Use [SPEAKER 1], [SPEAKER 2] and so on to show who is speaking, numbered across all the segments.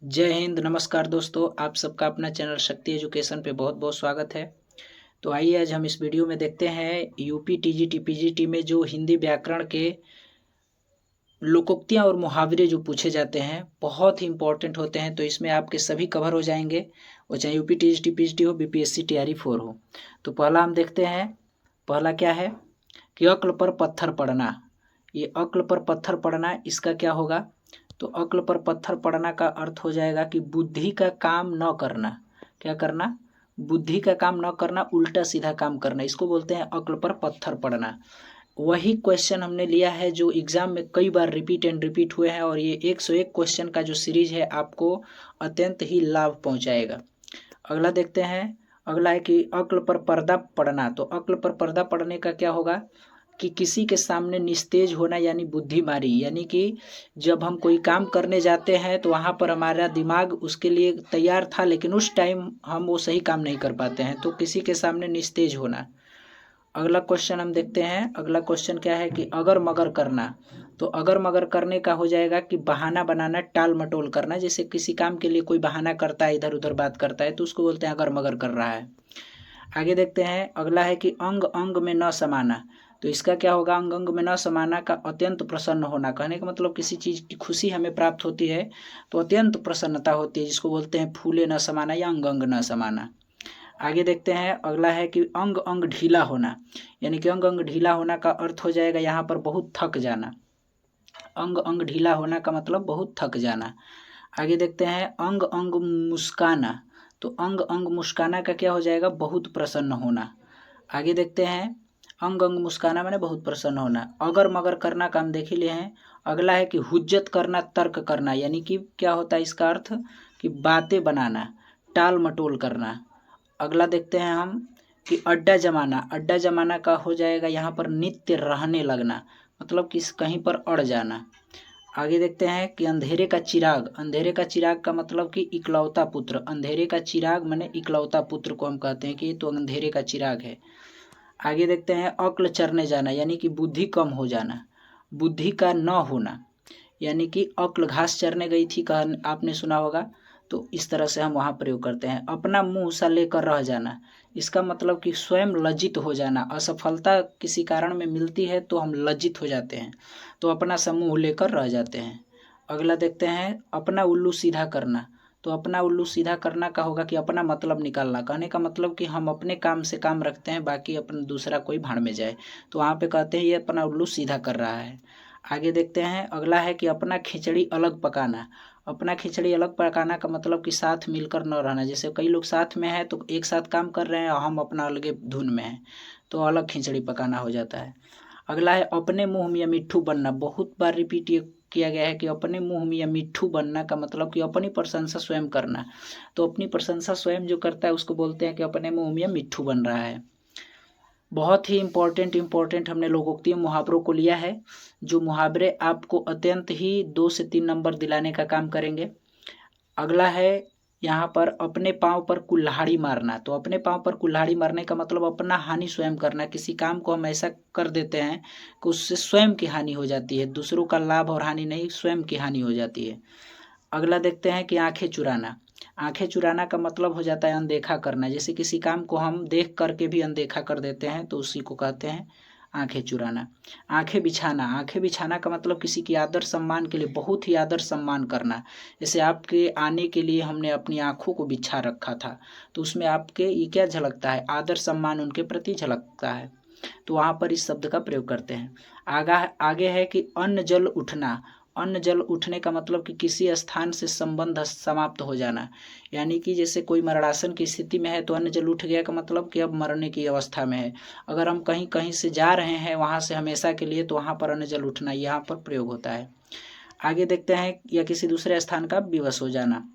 [SPEAKER 1] जय हिंद। नमस्कार दोस्तों, आप सबका अपना चैनल शक्ति एजुकेशन पे बहुत बहुत स्वागत है। तो आइए आज हम इस वीडियो में देखते हैं यूपी टीजीटी पीजीटी में जो हिंदी व्याकरण के लोकोक्तियाँ और मुहावरे जो पूछे जाते हैं बहुत ही इंपॉर्टेंट होते हैं। तो इसमें आपके सभी कवर हो जाएंगे, वो चाहे यूपी टीजीटी पीजीटी हो, बीपीएससी तैयारी 4 हो। तो पहला हम देखते हैं, पहला क्या है कि अक्ल पर पत्थर पड़ना। ये अक्ल पर पत्थर पड़ना, इसका क्या होगा? तो अक्ल पर पत्थर पड़ना का अर्थ हो जाएगा कि बुद्धि का काम न करना। क्या करना? बुद्धि का काम न करना, उल्टा सीधा काम करना, इसको बोलते हैं अक्ल पर पत्थर पड़ना। वही क्वेश्चन हमने लिया है जो एग्जाम में कई बार रिपीट एंड रिपीट हुए हैं, और ये 101 क्वेश्चन का जो सीरीज है आपको अत्यंत ही लाभ पहुंचाएगा। अगला देखते हैं, अगला है कि अक्ल पर पर्दा पड़ना। तो अक्ल पर पर्दा पड़ने का क्या होगा कि किसी के सामने निस्तेज होना, यानी बुद्धिमारी। यानी कि जब हम कोई काम करने जाते हैं तो वहाँ पर हमारा दिमाग उसके लिए तैयार था, लेकिन उस टाइम हम वो सही काम नहीं कर पाते हैं, तो किसी के सामने निस्तेज होना। अगला क्वेश्चन हम देखते हैं, अगला क्वेश्चन क्या है कि अगर मगर करना। तो अगर मगर करने का हो जाएगा कि बहाना बनाना, टाल मटोल करना। जैसे किसी काम के लिए कोई बहाना करता है, इधर उधर बात करता है, तो उसको बोलते हैं अगर मगर कर रहा है। आगे देखते हैं, अगला है कि अंग अंग में न समाना। तो इसका क्या होगा? अंग अंग में न समाना का अत्यंत प्रसन्न होना। कहने का मतलब किसी चीज़ की खुशी हमें प्राप्त होती है तो अत्यंत प्रसन्नता होती है, जिसको बोलते हैं फूले न समाना या अंग अंग न समाना। आगे देखते हैं, अगला है कि अंग अंग ढीला होना। यानी कि अंग अंग ढीला होना का अर्थ हो जाएगा यहाँ पर बहुत थक जाना। अंग अंग ढीला होना का मतलब बहुत थक जाना। आगे देखते हैं, अंग अंग मुस्काना। तो अंग अंग मुस्काना का क्या हो जाएगा? बहुत प्रसन्न होना। आगे देखते हैं, अंग अंग मुस्काना मैंने बहुत प्रसन्न होना। अगर मगर करना का हम देख ही लिए हैं। अगला है कि हुज्जत करना, तर्क करना। यानी कि क्या होता है इसका अर्थ? कि बातें बनाना, टाल मटोल करना। अगला देखते हैं हम कि अड्डा जमाना। अड्डा जमाना का हो जाएगा यहाँ पर नित्य रहने लगना, मतलब किस कहीं पर अड़ जाना। आगे देखते हैं कि अंधेरे का चिराग। अंधेरे का चिराग का मतलब कि इकलौता पुत्र। अंधेरे का चिराग माने इकलौता पुत्र को हम कहते हैं कि तो अंधेरे का चिराग है। आगे देखते हैं, अक्ल चरने जाना, यानी कि बुद्धि कम हो जाना, बुद्धि का न होना। यानी कि अक्ल घास चरने गई थी, कहा आपने सुना होगा, तो इस तरह से हम वहाँ प्रयोग करते हैं। अपना मुंह सा लेकर रह जाना, इसका मतलब कि स्वयं लज्जित हो जाना। असफलता किसी कारण में मिलती है तो हम लज्जित हो जाते हैं, तो अपना सा मुंह लेकर रह जाते हैं। अगला देखते हैं, अपना उल्लू सीधा करना। तो अपना उल्लू सीधा करना का होगा कि अपना मतलब निकालना। कहने का मतलब कि हम अपने काम से काम रखते हैं, बाकी अपना दूसरा कोई भाड़ में जाए, तो वहाँ पे कहते हैं ये अपना उल्लू सीधा कर रहा है। आगे देखते हैं, अगला है कि अपना खिचड़ी अलग पकाना। अपना खिचड़ी अलग पकाना का मतलब कि साथ मिलकर न रहना। जैसे कई लोग साथ में हैं तो एक साथ काम कर रहे हैं और हम अपना अलग धुन में हैं, तो अलग खिचड़ी पकाना हो जाता है। अगला है अपने मुंह में मिट्ठू बनना। बहुत बार रिपीट ये किया गया है कि अपने मुंह में मिट्ठू बनना का मतलब कि अपनी प्रशंसा स्वयं करना। तो अपनी प्रशंसा स्वयं जो करता है उसको बोलते हैं कि अपने मुंह में मिट्ठू बन रहा है। बहुत ही इम्पोर्टेंट हमने लोकोक्ति मुहावरों को लिया है, जो मुहावरे आपको अत्यंत ही 2 से 3 नंबर दिलाने का काम करेंगे। अगला है यहाँ पर अपने पाँव पर कुल्हाड़ी मारना। तो अपने पाँव पर कुल्हाड़ी मारने का मतलब अपना हानि स्वयं करना। किसी काम को हम ऐसा कर देते हैं कि उससे स्वयं की हानि हो जाती है, दूसरों का लाभ और हानि नहीं, स्वयं की हानि हो जाती है। अगला देखते हैं कि आंखें चुराना। आंखें चुराना का मतलब हो जाता है अनदेखा करना। जैसे किसी काम को हम देख करके भी अनदेखा कर देते हैं तो उसी को कहते हैं आंखें चुराना। आंखें बिछाना। आंखें बिछाना का मतलब किसी की आदर सम्मान के लिए बहुत ही आदर सम्मान करना। जैसे आपके आने के लिए हमने अपनी आंखों को बिछा रखा था, तो उसमें आपके ये क्या झलकता है? आदर सम्मान उनके प्रति झलकता है, तो वहाँ पर इस शब्द का प्रयोग करते हैं। आगे है कि अन्न जल उठना। अन्न जल उठने का मतलब कि किसी स्थान से संबंध समाप्त हो जाना। यानी कि जैसे कोई मरणासन की स्थिति में है तो अन्न जल उठ गया का मतलब कि अब मरने की अवस्था में है। अगर हम कहीं कहीं से जा रहे हैं वहाँ से हमेशा के लिए, तो वहाँ पर अन्न जल उठना यहाँ पर प्रयोग होता है। आगे देखते हैं, या किसी दूसरे स्थान का विवश हो जाना।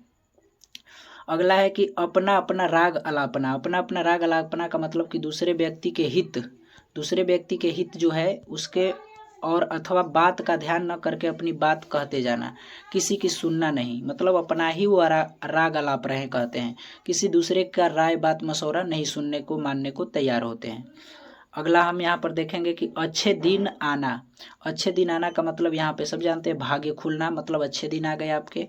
[SPEAKER 1] अगला है कि अपना अपना राग अलापना। अपना अपना राग अलापना का मतलब कि दूसरे व्यक्ति के हित, दूसरे व्यक्ति के हित जो है उसके और अथवा बात का ध्यान न करके अपनी बात कहते जाना, किसी की सुनना नहीं, मतलब अपना ही वो राग अलाप रहे कहते हैं। किसी दूसरे का राय बात मशवरा नहीं सुनने को मानने को तैयार होते हैं। अगला हम यहाँ पर देखेंगे कि अच्छे दिन आना। अच्छे दिन आना का मतलब यहाँ पे सब जानते हैं भाग्य खुलना, मतलब अच्छे दिन आ गए आपके।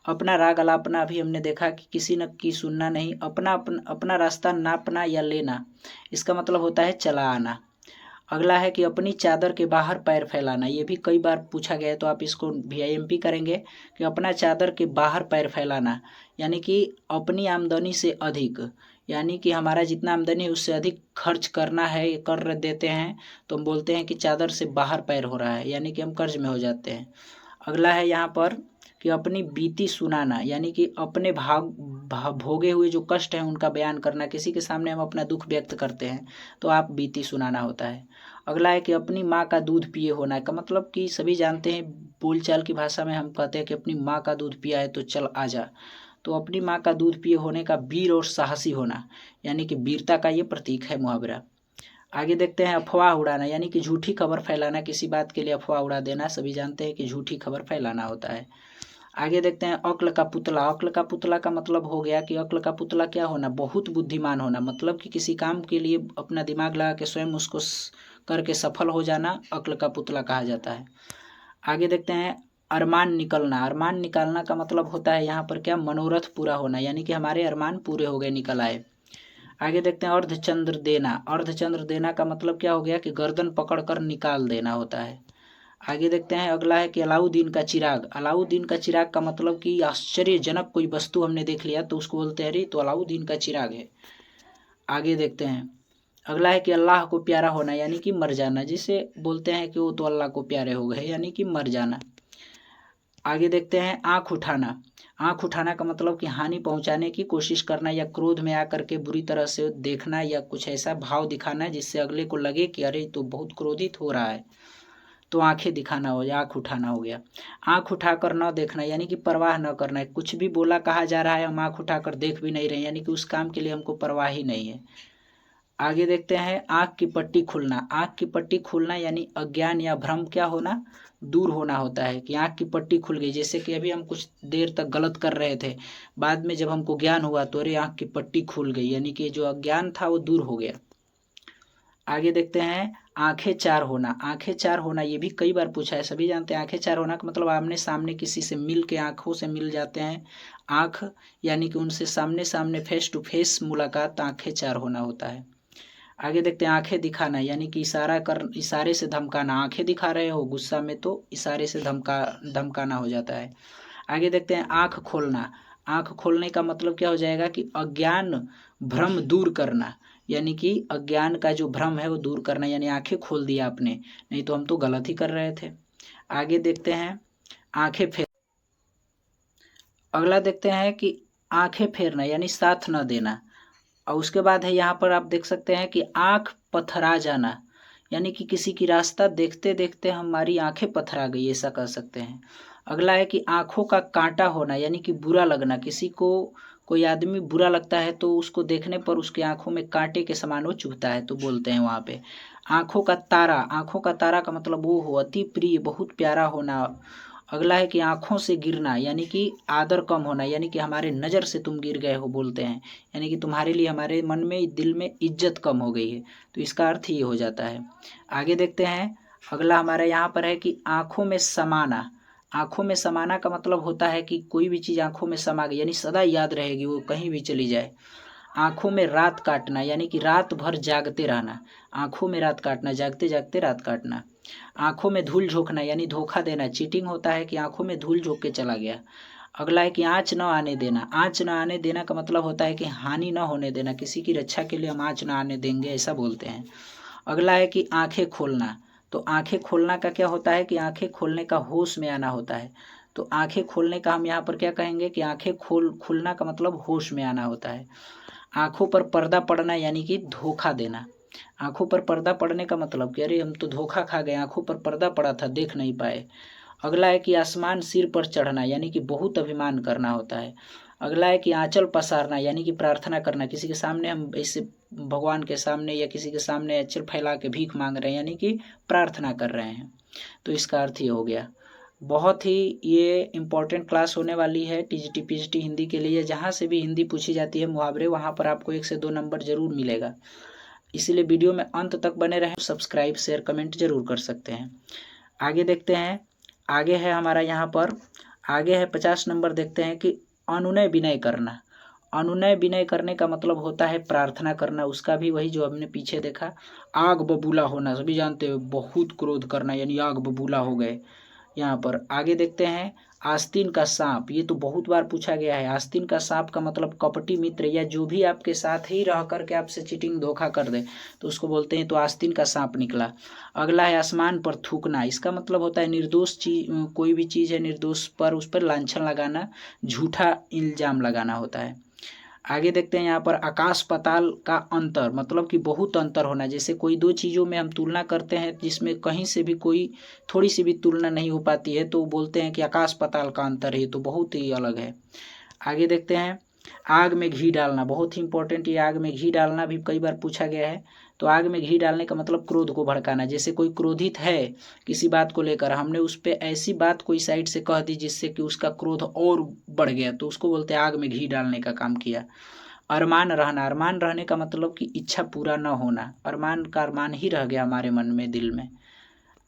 [SPEAKER 1] अपना राग अलापना अभी हमने देखा कि किसी न की सुनना नहीं, अपना रास्ता नापना या लेना, इसका मतलब होता है चला आना। अगला है कि अपनी चादर के बाहर पैर फैलाना, ये भी कई बार पूछा गया है तो आप इसको VIMP करेंगे कि अपना चादर के बाहर पैर फैलाना, यानी कि अपनी आमदनी से अधिक, यानी कि हमारा जितना आमदनी है उससे अधिक खर्च करना है, कर देते हैं तो हम बोलते हैं कि चादर से बाहर पैर हो रहा है, यानी कि हम कर्ज में हो जाते हैं। अगला है यहाँ पर कि अपनी बीती सुनाना, यानी कि अपने भोगे हुए जो कष्ट हैं उनका बयान करना, किसी के सामने हम अपना दुख व्यक्त करते हैं तो आप बीती सुनाना होता है। अगला है कि अपनी माँ का दूध पिए होना का मतलब कि सभी जानते हैं, बोलचाल की भाषा में हम कहते हैं कि अपनी माँ का दूध पिया है तो चल आजा, तो अपनी माँ का दूध पिए होने का वीर और साहसी होना, यानी कि वीरता का ये प्रतीक है मुहावरा। आगे देखते हैं अफवाह उड़ाना, यानी कि झूठी खबर फैलाना, किसी बात के लिए अफवाह उड़ा देना, सभी जानते हैं कि झूठी खबर फैलाना होता है। आगे देखते हैं अक्ल का पुतला। अक्ल का पुतला का मतलब हो गया कि अक्ल का पुतला क्या होना, बहुत बुद्धिमान होना, मतलब कि किसी काम के लिए अपना दिमाग लगा के स्वयं उसको करके सफल हो जाना अक्ल का पुतला कहा जाता है। आगे देखते हैं अरमान निकलना। अरमान निकालना का मतलब होता है यहाँ पर क्या, मनोरथ पूरा होना, यानी कि हमारे अरमान पूरे हो गए, निकल आए। आगे देखते हैं अर्धचंद्र देना। अर्धचंद्र देना का मतलब क्या हो गया कि गर्दन पकड़कर निकाल देना होता है। आगे देखते हैं अगला है कि अलाउद्दीन का चिराग। अलाउद्दीन का चिराग का मतलब कि आश्चर्यजनक कोई वस्तु हमने देख लिया तो उसको बोलते हैं अरे तो अलाउद्दीन का चिराग है। आगे देखते हैं अगला है कि अल्लाह को प्यारा होना, यानी कि मर जाना, जिसे बोलते हैं कि वो तो अल्लाह को प्यारे हो गए, यानी कि मर जाना। आगे देखते हैं आंख उठाना। आंख उठाना का मतलब कि हानि पहुंचाने की कोशिश करना या क्रोध में आकर के बुरी तरह से देखना या कुछ ऐसा भाव दिखाना जिससे अगले को लगे कि अरे तो बहुत क्रोधित हो रहा है, तो आंखें दिखाना हो या आंख उठाना हो गया। आंख उठाकर न देखना, यानी कि परवाह न करना है, कुछ भी बोला कहा जा रहा है हम आंख उठाकर देख भी नहीं रहे, यानी कि उस काम के लिए हमको परवाह ही नहीं है। आगे देखते हैं आंख की पट्टी खुलना। आंख की पट्टी खुलना यानी अज्ञान या भ्रम क्या होना, दूर होना होता है कि आंख की पट्टी खुल गई, जैसे कि अभी हम कुछ देर तक गलत कर रहे थे, बाद में जब हमको ज्ञान हुआ तो अरे आंख की पट्टी खुल गई, यानी कि जो अज्ञान था वो दूर हो गया। आगे देखते हैं आंखें चार होना। आंखें चार होना ये भी कई बार पूछा है, सभी जानते हैं आंखें चार होना का मतलब आमने सामने किसी से मिल के आंखों से मिल जाते हैं, आंख यानी कि उनसे सामने सामने फेस टू फेस मुलाकात, आंखें चार होना होता है। आगे देखते हैं आंखें दिखाना, यानी कि इशारे से धमकाना, आंखें दिखा रहे हो गुस्सा में तो इशारे से धमकाना हो जाता है। आगे देखते हैं आंख खोलना। आंख खोलने का मतलब क्या हो जाएगा कि अज्ञान भ्रम दूर करना, यानी कि अज्ञान का जो भ्रम है वो दूर करना, यानी आंखें खोल दिया आपने, नहीं तो हम तो गलत ही कर रहे थे। आगे देखते हैं आंखें फेर अगला देखते हैं कि आंखें फेरना यानी साथ न देना, और उसके बाद है यहाँ पर आप देख सकते हैं कि आंख पथरा जाना, यानी कि किसी की रास्ता देखते देखते हमारी आंखें पथरा गई, ऐसा कह सकते हैं। अगला है कि आंखों का कांटा होना, यानी कि बुरा लगना, किसी को कोई आदमी बुरा लगता है तो उसको देखने पर उसकी आंखों में कांटे के समान वो चुभता है तो बोलते हैं वहाँ पे आंखों का तारा। आंखों का तारा का मतलब वो हो अति प्रिय, बहुत प्यारा होना। अगला है कि आंखों से गिरना, यानी कि आदर कम होना, यानी कि हमारे नज़र से तुम गिर गए हो बोलते हैं, यानी कि तुम्हारे लिए हमारे मन में दिल में इज्जत कम हो गई है, तो इसका अर्थ ये हो जाता है। आगे देखते हैं अगला हमारा यहाँ पर है कि आंखों में समाना। आंखों में समाना का मतलब होता है कि कोई भी चीज़ आंखों में समा गई यानी सदा याद रहेगी, वो कहीं भी चली जाए। आंखों में रात काटना, यानी कि रात भर जागते रहना, आंखों में रात काटना, जागते जागते रात काटना। आंखों में धूल झोंकना यानी धोखा देना, चीटिंग होता है कि आंखों में धूल झोंक के चला गया। अगला है कि आँच न आने देना। आँच न आने देना का मतलब होता है कि हानि न होने देना, किसी की रक्षा के लिए हम आँच न आने देंगे ऐसा बोलते हैं। अगला है कि आंखें खोलना। तो आंखें खोलना का क्या होता है कि आंखें खोलने का होश में आना होता है, तो आंखें खोलने का हम यहाँ पर क्या कहेंगे कि आंखें खुलना का मतलब होश में आना होता है। आंखों पर पर्दा पड़ना यानी कि धोखा देना। आंखों पर पर्दा पड़ने का मतलब कि अरे हम तो धोखा खा गए, आंखों पर पर्दा पड़ा था देख नहीं पाए। अगला है कि आसमान सिर पर चढ़ना, यानी कि बहुत अभिमान करना होता है। अगला है कि आंचल पसारना, यानी कि प्रार्थना करना, किसी के सामने हम ऐसे भगवान के सामने या किसी के सामने आंचल फैला के भीख मांग रहे हैं, यानी कि प्रार्थना कर रहे हैं, तो इसका अर्थ ये हो गया। बहुत ही ये इम्पोर्टेंट क्लास होने वाली है टीजीटी पीजीटी हिंदी के लिए, जहाँ से भी हिंदी पूछी जाती है मुहावरे वहाँ पर आपको 1 से 2 नंबर जरूर मिलेगा, इसीलिए वीडियो में अंत तक बने रहें। सब्सक्राइब शेयर कमेंट जरूर कर सकते हैं। आगे देखते हैं, आगे है हमारा यहाँ पर आगे है 50 नंबर, देखते हैं कि अनुनय विनय करना। अनुनय विनय करने का मतलब होता है प्रार्थना करना, उसका भी वही जो हमने पीछे देखा। आग बबूला होना, सभी जानते हो, बहुत क्रोध करना यानी आग बबूला हो गए यहाँ पर। आगे देखते हैं आस्तीन का सांप, ये तो बहुत बार पूछा गया है। आस्तीन का सांप का मतलब कपटी मित्र या जो भी आपके साथ ही रह करके आपसे चीटिंग धोखा कर दे तो उसको बोलते हैं, तो आस्तीन का सांप निकला। अगला है आसमान पर थूकना, इसका मतलब होता है निर्दोष चीज, कोई भी चीज़ है निर्दोष पर उस पर लांछन लगाना, झूठा इल्जाम लगाना होता है। आगे देखते हैं यहाँ पर आकाश पाताल का अंतर, मतलब कि बहुत अंतर होना। जैसे कोई दो चीज़ों में हम तुलना करते हैं जिसमें कहीं से भी कोई थोड़ी सी भी तुलना नहीं हो पाती है तो बोलते हैं कि आकाश पाताल का अंतर है, तो बहुत ही अलग है। आगे देखते हैं आग में घी डालना, बहुत ही इंपॉर्टेंट, ये आग में घी डालना भी कई बार पूछा गया है। तो आग में घी डालने का मतलब क्रोध को भड़काना। जैसे कोई क्रोधित है किसी बात को लेकर, हमने उस पर ऐसी बात कोई साइड से कह दी जिससे कि उसका क्रोध और बढ़ गया, तो उसको बोलते हैं आग में घी डालने का काम किया। अरमान रहना, अरमान रहने का मतलब कि इच्छा पूरा न होना, अरमान का अरमान ही रह गया हमारे मन में, दिल में।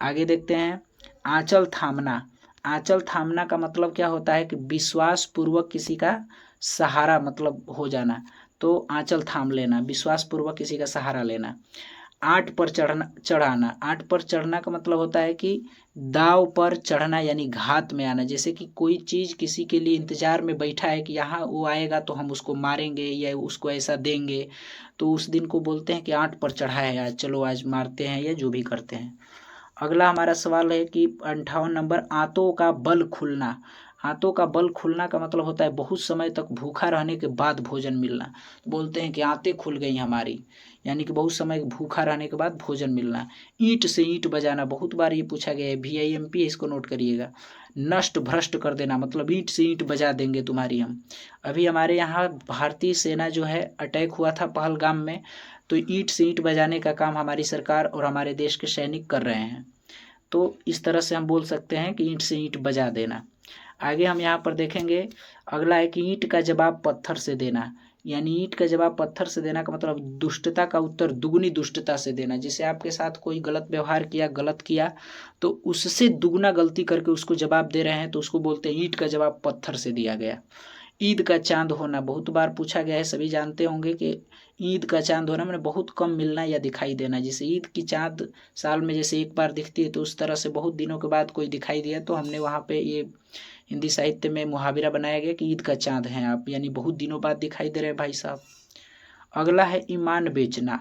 [SPEAKER 1] आगे देखते हैं आंचल थामना। आंचल थामना का मतलब क्या होता है कि विश्वास पूर्वक किसी का सहारा मतलब हो जाना, तो आंचल थाम लेना, विश्वास पूर्वक किसी का सहारा लेना। आठ पर चढ़ाना, आठ पर चढ़ना का मतलब होता है कि दाव पर चढ़ना यानी घात में आना। जैसे कि कोई चीज़ किसी के लिए इंतजार में बैठा है कि यहाँ वो आएगा तो हम उसको मारेंगे या उसको ऐसा देंगे, तो उस दिन को बोलते हैं कि आठ पर चढ़ा है आज, चलो आज मारते हैं या जो भी करते हैं। अगला हमारा सवाल है कि 58 नंबर, आंतों का बल खुलना। आंतों का बल खुलना का मतलब होता है बहुत समय तक भूखा रहने के बाद भोजन मिलना, बोलते हैं कि आंतें खुल गई हमारी, यानी कि बहुत समय भूखा रहने के बाद भोजन मिलना। ईंट से ईंट बजाना, बहुत बार ये पूछा गया है, VIMP है, इसको नोट करिएगा। नष्ट भ्रष्ट कर देना, मतलब ईंट से ईंट बजा देंगे तुम्हारी हम। अभी हमारे यहाँ भारतीय सेना जो है अटैक हुआ था पहलगाम में, तो ईंट से ईंट बजाने का काम हमारी सरकार और हमारे देश के सैनिक कर रहे हैं। तो इस तरह से हम बोल सकते हैं कि ईंट से ईंट बजा देना। आगे हम यहाँ पर देखेंगे, अगला है कि ईंट का जवाब पत्थर से देना, यानी ईंट का जवाब पत्थर से देना का मतलब दुष्टता का उत्तर दुगनी दुष्टता से देना। जैसे आपके साथ कोई गलत व्यवहार किया, गलत किया, तो उससे दुगना गलती करके उसको जवाब दे रहे हैं, तो उसको बोलते हैं ईंट का जवाब पत्थर से दिया गया। ईद का चांद होना, बहुत बार पूछा गया है, सभी जानते होंगे कि ईद का चांद होना मैंने बहुत कम मिलना या दिखाई देना। जैसे ईद की चांद साल में जैसे एक बार दिखती है, तो उस तरह से बहुत दिनों के बाद कोई दिखाई दिया तो हमने वहाँ पे ये हिंदी साहित्य में मुहावरा बनाया गया कि ईद का चांद हैं आप, यानी बहुत दिनों बाद दिखाई दे रहे हैं भाई साहब। अगला है ईमान बेचना।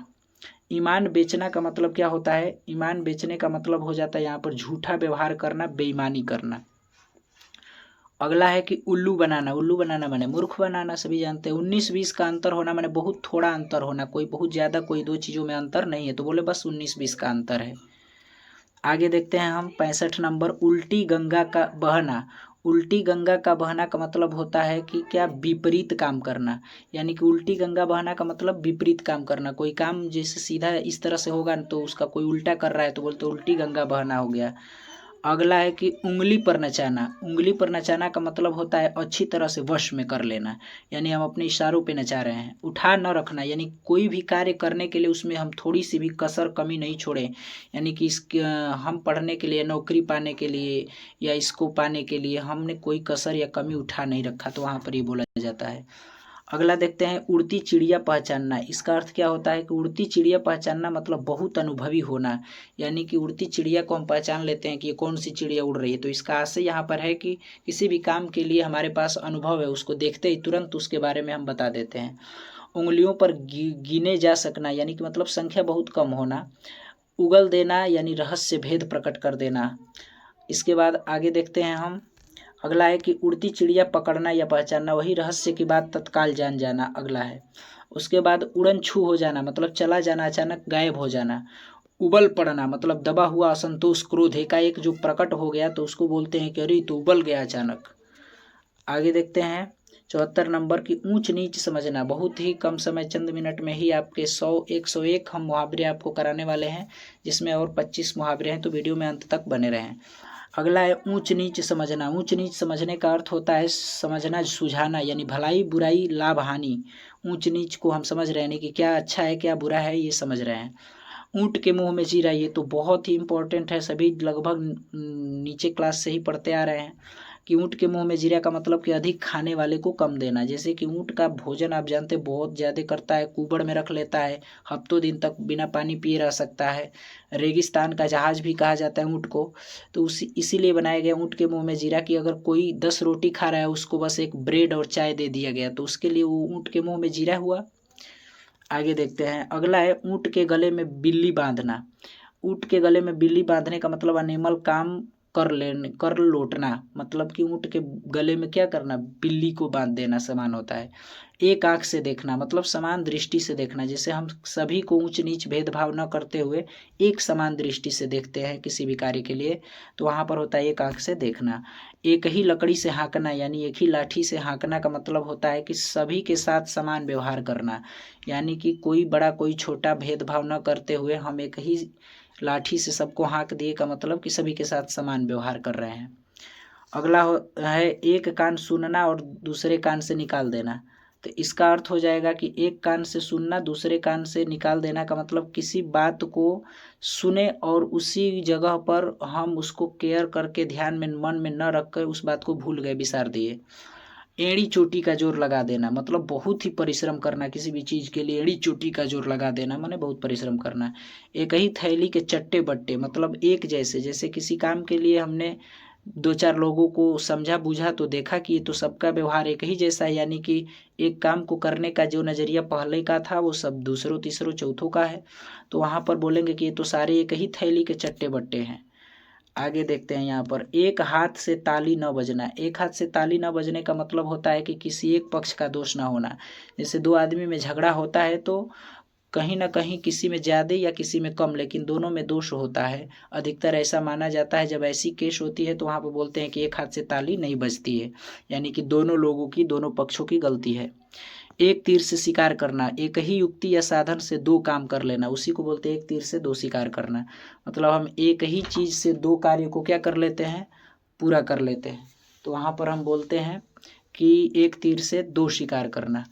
[SPEAKER 1] ईमान बेचना का मतलब क्या होता है? ईमान बेचने का मतलब हो जाता है यहाँ पर झूठा व्यवहार करना, बेईमानी करना। अगला है कि उल्लू बनाना। उल्लू बनाना माने मूर्ख बनाना, सभी जानते हैं। 19-20 का अंतर होना माने बहुत थोड़ा अंतर होना, कोई बहुत ज़्यादा कोई दो चीज़ों में अंतर नहीं है, तो बोले बस 19-20 का अंतर है। आगे देखते हैं हम 65 नंबर, उल्टी गंगा का बहना। उल्टी गंगा का बहना का मतलब होता है कि क्या, विपरीत काम करना, यानी कि उल्टी गंगा बहना का मतलब विपरीत काम करना। कोई काम जैसे सीधा इस तरह से होगा तो उसका कोई उल्टा कर रहा है तो बोलते उल्टी गंगा बहना हो गया। अगला है कि उंगली पर नचाना। उंगली पर नचाना का मतलब होता है अच्छी तरह से वश में कर लेना, यानी हम अपने इशारों पे नचा रहे हैं। उठा न रखना, यानी कोई भी कार्य करने के लिए उसमें हम थोड़ी सी भी कसर कमी नहीं छोड़ें, यानी कि हम पढ़ने के लिए, नौकरी पाने के लिए या इसको पाने के लिए हमने कोई कसर या कमी उठा नहीं रखा, तो वहाँ पर ये बोला जाता है। अगला देखते हैं उड़ती चिड़िया पहचानना। इसका अर्थ क्या होता है कि उड़ती चिड़िया पहचानना मतलब बहुत अनुभवी होना, यानी कि उड़ती चिड़िया को हम पहचान लेते हैं कि ये कौन सी चिड़िया उड़ रही है। तो इसका आशय यहाँ पर है कि किसी भी काम के लिए हमारे पास अनुभव है, उसको देखते ही तुरंत उसके बारे में हम बता देते हैं। उंगलियों पर गिने जा सकना, यानी कि मतलब संख्या बहुत कम होना। उगल देना यानी रहस्य भेद प्रकट कर देना। इसके बाद आगे देखते हैं हम, अगला है कि उड़ती चिड़िया पकड़ना या पहचानना, वही रहस्य की बात तत्काल जान जाना अगला है। उसके बाद उड़न छू हो जाना, मतलब चला जाना, अचानक गायब हो जाना। उबल पड़ना मतलब दबा हुआ असंतोष, क्रोध एकाएक जो प्रकट हो गया तो उसको बोलते हैं कि अरे तो उबल गया अचानक। आगे देखते हैं 74 नंबर की ऊंच नीच समझना। बहुत ही कम समय, चंद मिनट में ही आपके 101 हम मुहावरे आपको कराने वाले हैं, जिसमें और 25 मुहावरे हैं, तो वीडियो में अंत तक बने रहें। अगला है ऊंच नीच समझना। ऊंच नीच समझने का अर्थ होता है समझना, सुझाना, यानी भलाई बुराई, लाभ हानि। ऊंच नीच को हम समझ रहे हैं कि क्या अच्छा है क्या बुरा है, ये समझ रहे हैं। ऊंट के मुंह में जीरा, ये तो बहुत ही इंपॉर्टेंट है, सभी लगभग नीचे क्लास से ही पढ़ते आ रहे हैं। कि ऊँट के मुंह में जीरा का मतलब कि अधिक खाने वाले को कम देना। जैसे कि ऊँट का भोजन आप जानते हैं बहुत ज़्यादा करता है, कुबड़ में रख लेता है, हफ्तों दिन तक बिना पानी पिए रह सकता है, रेगिस्तान का जहाज भी कहा जाता है ऊँट को। तो इसीलिए बनाया गया ऊँट के मुंह में जीरा कि अगर कोई 10 रोटी खा रहा है उसको बस एक ब्रेड और चाय दे दिया गया तो उसके लिए वो ऊँट के मुंह में जीरा हुआ। आगे देखते हैं, अगला है ऊँट के गले में बिल्ली बांधना। ऊँट के गले में बिल्ली बांधने का मतलब अनिमल काम कर लौटना, मतलब कि ऊँट के गले में क्या करना, बिल्ली को बांध देना समान होता है। एक आंख से देखना मतलब समान दृष्टि से देखना, जैसे हम सभी को ऊंच नीच भेदभाव न करते हुए एक समान दृष्टि से देखते हैं किसी भी कार्य के लिए, तो वहाँ पर होता है एक आंख से देखना। एक ही लकड़ी से हाँकना यानी एक ही लाठी से हाँकना का मतलब होता है कि सभी के साथ समान व्यवहार करना, यानी कि कोई बड़ा कोई छोटा भेदभाव न करते हुए हम एक ही लाठी से सबको हाँक दिए का मतलब कि सभी के साथ समान व्यवहार कर रहे हैं। अगला है एक कान सुनना और दूसरे कान से निकाल देना। तो इसका अर्थ हो जाएगा कि एक कान से सुनना दूसरे कान से निकाल देना का मतलब किसी बात को सुने और उसी जगह पर हम उसको केयर करके ध्यान में मन में न रख कर उस बात को भूल गए, बिसार दिए। एड़ी चोटी का जोर लगा देना मतलब बहुत ही परिश्रम करना, किसी भी चीज़ के लिए एड़ी चोटी का जोर लगा देना माने बहुत परिश्रम करना। एक ही थैली के चट्टे बट्टे मतलब एक जैसे, जैसे किसी काम के लिए हमने 2-4 लोगों को समझा बूझा तो देखा कि ये तो सबका व्यवहार एक ही जैसा है, यानी कि एक काम को करने का जो नज़रिया पहले का था वो सब दूसरों तीसरों चौथों का है, तो वहाँ पर बोलेंगे कि ये तो सारे एक ही थैली के चट्टे बट्टे हैं। आगे देखते हैं यहाँ पर एक हाथ से ताली न बजना। एक हाथ से ताली न बजने का मतलब होता है कि किसी एक पक्ष का दोष ना होना। जैसे दो आदमी में झगड़ा होता है तो कहीं ना कहीं किसी में ज़्यादा या किसी में कम, लेकिन दोनों में दोष होता है। अधिकतर ऐसा माना जाता है, जब ऐसी केस होती है तो वहाँ पर बोलते हैं कि एक हाथ से ताली नहीं बजती है, यानी कि दोनों लोगों की दोनों पक्षों की गलती है। एक तीर से शिकार करना, एक ही युक्ति या साधन से दो काम कर लेना, उसी को बोलते हैं एक तीर से दो शिकार करना। मतलब हम एक ही चीज़ से दो कार्य को क्या कर लेते हैं, पूरा कर लेते हैं, तो वहाँ पर हम बोलते हैं कि एक तीर से दो शिकार करना।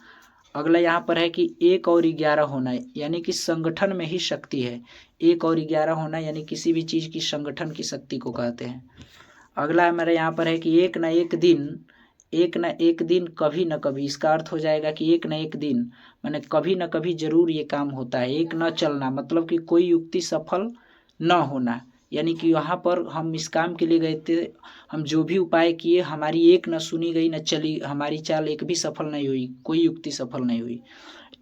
[SPEAKER 1] अगला यहाँ पर है कि 1 और 11 होना, यानी कि संगठन में ही शक्ति है। 1 और 11 होना यानी किसी भी चीज़ की संगठन की शक्ति को कहते हैं। अगला हमारे यहाँ पर है कि एक न एक दिन कभी न कभी, इसका अर्थ हो जाएगा कि एक न एक दिन माने कभी न कभी जरूर ये काम होता है। एक न चलना मतलब कि कोई युक्ति सफल न होना, यानी कि यहाँ पर हम इस काम के लिए गए थे, हम जो भी उपाय किए हमारी एक न सुनी गई, न चली हमारी चाल, एक भी सफल नहीं हुई, कोई युक्ति सफल नहीं हुई।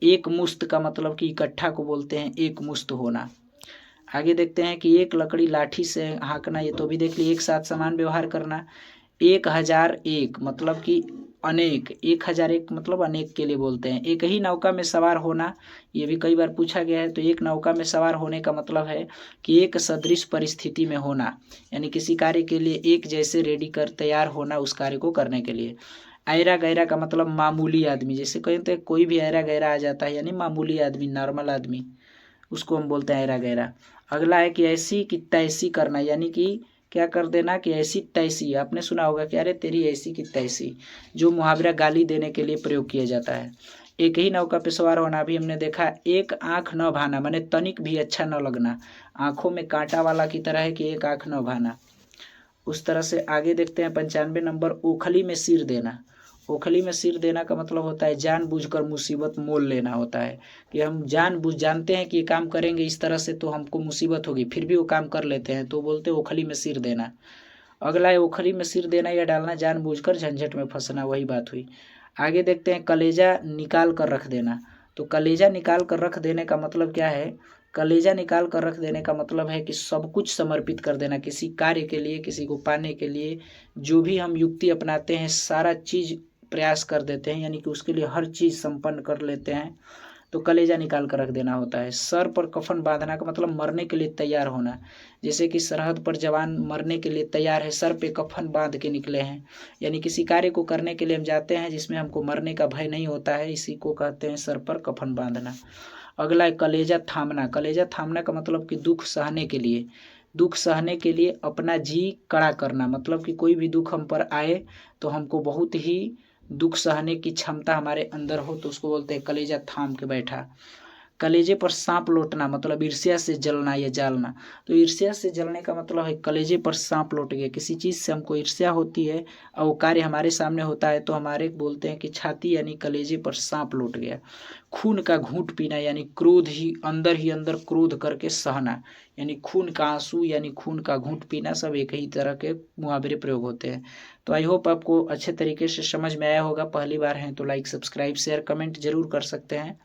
[SPEAKER 1] एक मुश्त का मतलब कि इकट्ठा को बोलते हैं एक मुश्त होना। आगे देखते हैं कि एक लकड़ी लाठी से हाँकना, ये तो भी देख लिए, एक साथ समान व्यवहार करना। 1001 मतलब कि अनेक, 1001 मतलब अनेक के लिए बोलते हैं। एक ही नौका में सवार होना, ये भी कई बार पूछा गया है, तो एक नौका में सवार होने का मतलब है कि एक सदृश परिस्थिति में होना, यानी किसी कार्य के लिए एक जैसे रेडी कर तैयार होना उस कार्य को करने के लिए। ऐरा गैरा का मतलब मामूली आदमी, जैसे कहते हैं कोई भी ऐरा गैरा आ जाता है यानी मामूली आदमी, नॉर्मल आदमी, उसको हम बोलते हैं ऐरा गैरा। अगला है कि ऐसी कि तैसी करना, यानी कि क्या कर देना कि ऐसी तैसी, आपने सुना होगा कि अरे तेरी ऐसी की तैसी, जो मुहावरा गाली देने के लिए प्रयोग किया जाता है। एक ही नौका पे सवार होना भी हमने देखा। एक आँख न भाना माने तनिक भी अच्छा न लगना, आँखों में कांटा वाला की तरह है कि एक आँख न भाना, उस तरह से। आगे देखते हैं 95 नंबर, ओखली में सिर देना। ओखली में सिर देना का मतलब होता है जानबूझकर मुसीबत मोल लेना होता है, कि हम जानते हैं कि ये काम करेंगे इस तरह से तो हमको मुसीबत होगी, फिर भी वो काम कर लेते हैं, तो बोलते हैं ओखली में सिर देना। अगला है ओखली में सिर देना या डालना, जानबूझकर झंझट में फंसना, वही बात हुई। आगे देखते हैं कलेजा निकाल कर रख देना। तो कलेजा निकाल कर रख देने का मतलब क्या है, कलेजा निकाल कर रख देने का मतलब है कि सब कुछ समर्पित कर देना किसी कार्य के लिए, किसी को पाने के लिए। जो भी हम युक्ति अपनाते हैं सारा चीज़ प्रयास कर देते हैं, यानी कि उसके लिए हर चीज़ संपन्न कर लेते हैं, तो कलेजा निकाल कर रख देना होता है। सर पर कफन बांधना का मतलब मरने के लिए तैयार होना, जैसे कि सरहद पर जवान मरने के लिए तैयार है, सर पे कफन बांध के निकले हैं, यानी किसी कार्य को करने के लिए हम जाते हैं जिसमें हमको मरने का भय नहीं होता है, इसी को कहते हैं सर पर कफन बांधना। अगला है कलेजा थामना। कलेजा थामना का मतलब कि दुख सहने के लिए, दुख सहने के लिए अपना जी कड़ा करना, मतलब कि कोई भी दुख हम पर आए तो हमको बहुत ही दुख सहने की क्षमता हमारे अंदर हो, तो उसको बोलते हैं कलेजा थाम के बैठा। कलेजे पर सांप लौटना मतलब ईर्ष्या से जलना या जालना। तो ईर्ष्या से जलने का मतलब है कलेजे पर सांप लौट गया, किसी चीज़ से हमको ईर्ष्या होती है और वो कार्य हमारे सामने होता है तो हमारे बोलते हैं कि छाती यानी कलेजे पर सांप लौट गया। खून का घूंट पीना यानी क्रोध ही अंदर क्रोध करके सहना, यानी खून का आंसू यानी खून का घूंट पीना, सब एक ही तरह के मुहावरे प्रयोग होते हैं। तो आई होप आपको अच्छे तरीके से समझ में आया होगा। पहली बार हैं तो लाइक सब्सक्राइब शेयर कमेंट जरूर कर सकते हैं।